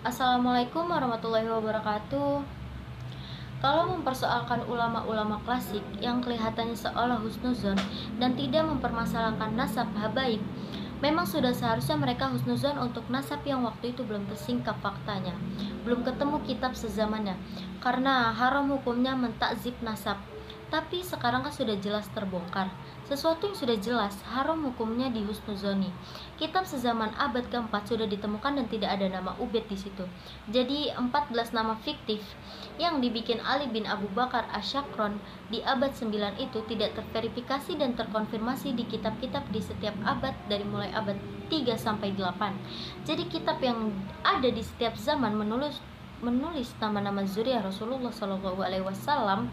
Assalamualaikum warahmatullahi wabarakatuh. Kalau mempersoalkan ulama-ulama klasik yang kelihatannya seolah husnuzon dan tidak mempermasalahkan nasab habaib, memang sudah seharusnya mereka husnuzon untuk nasab yang waktu itu belum tersingkap faktanya, belum ketemu kitab sezamannya, karena haram hukumnya mentakzib nasab. Tapi sekarang kan sudah jelas terbongkar. Sesuatu yang sudah jelas haram hukumnya dihusnuzoni. Kitab sezaman abad keempat sudah ditemukan dan tidak ada nama Ubed di situ. Jadi 14 nama fiktif yang dibikin Ali bin Abu Bakar Asyakron di abad 9 itu tidak terverifikasi dan terkonfirmasi di kitab-kitab di setiap abad dari mulai abad 3 sampai 8. Jadi kitab yang ada di setiap zaman menulis nama-nama zuriat Rasulullah SAW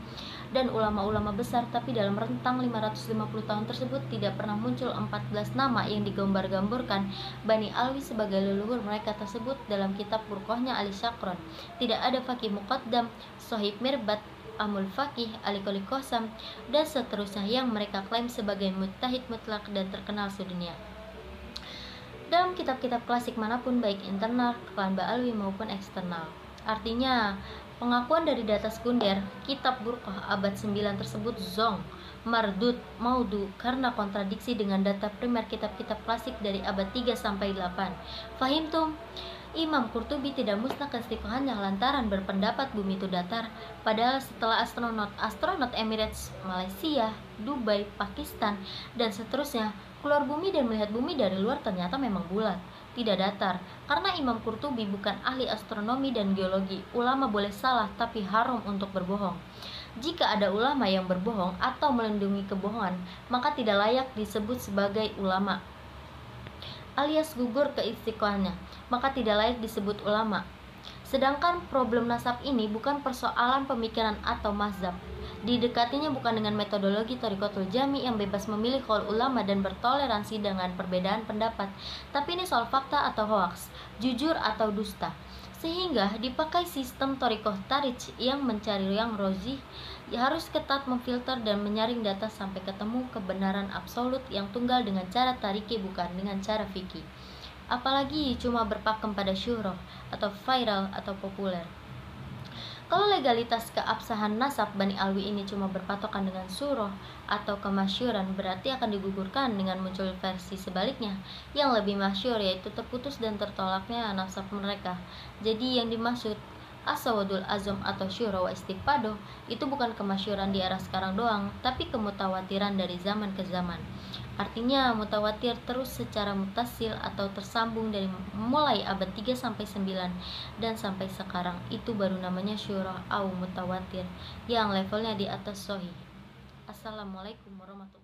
dan ulama-ulama besar, tapi dalam rentang 550 tahun tersebut tidak pernah muncul 14 nama yang digambar-gamburkan Bani Alwi sebagai leluhur mereka tersebut dalam kitab Burqohnya Ali Syakron. Tidak ada Faqih Muqaddam, Sohib Mirbat, Amul Faqih, Ali Qoli Qasam, dan seterusnya yang mereka klaim sebagai mujtahid mutlak dan terkenal sedunia. Dalam kitab-kitab klasik manapun, baik internal klan Ba'alwi maupun eksternal. Artinya, pengakuan dari data sekunder kitab Burqoh abad 9 tersebut zong, mardud, maudu karena kontradiksi dengan data primer kitab-kitab klasik dari abad 3 sampai 8. Fahimtum? Imam Qurtubi tidak musnah keistiqohannya lantaran berpendapat bumi itu datar, padahal setelah astronot Emirates, Malaysia, Dubai, Pakistan, dan seterusnya keluar bumi dan melihat bumi dari luar ternyata memang bulat, tidak datar. Karena Imam Qurtubi bukan ahli astronomi dan geologi, ulama boleh salah tapi haram untuk berbohong. Jika ada ulama yang berbohong atau melindungi kebohongan, maka tidak layak disebut sebagai ulama, alias gugur keistiqohannya, maka tidak layak disebut ulama. Sedangkan problem nasab ini bukan persoalan pemikiran atau mazhab. Didekatinya bukan dengan metodologi Thariqatul Jami yang bebas memilih qaul ulama dan bertoleransi dengan perbedaan pendapat, tapi ini soal fakta atau hoaks, jujur atau dusta. Sehingga dipakai sistem Thariqah Tarij yang mencari yang rozih, harus ketat memfilter dan menyaring data sampai ketemu kebenaran absolut yang tunggal dengan cara tariki bukan dengan cara fikih. Apalagi cuma berpakem pada syuhrah atau viral atau populer. Kalau legalitas keabsahan nasab Bani Alwi ini cuma berpatokan dengan surah atau kemasyuran, berarti akan digugurkan dengan muncul versi sebaliknya yang lebih masyhur, yaitu terputus dan tertolaknya nasab mereka. Jadi yang dimaksud Asawadul Azam atau syura wa istiqfadoh itu bukan kemasyuran di era sekarang doang, tapi kemutawatiran dari zaman ke zaman. Artinya mutawatir terus secara mutasil atau tersambung dari mulai abad 3 sampai 9 dan sampai sekarang. Itu baru namanya syura au mutawatir yang levelnya di atas sahih. Assalamualaikum warahmatullahi wabarakatuh.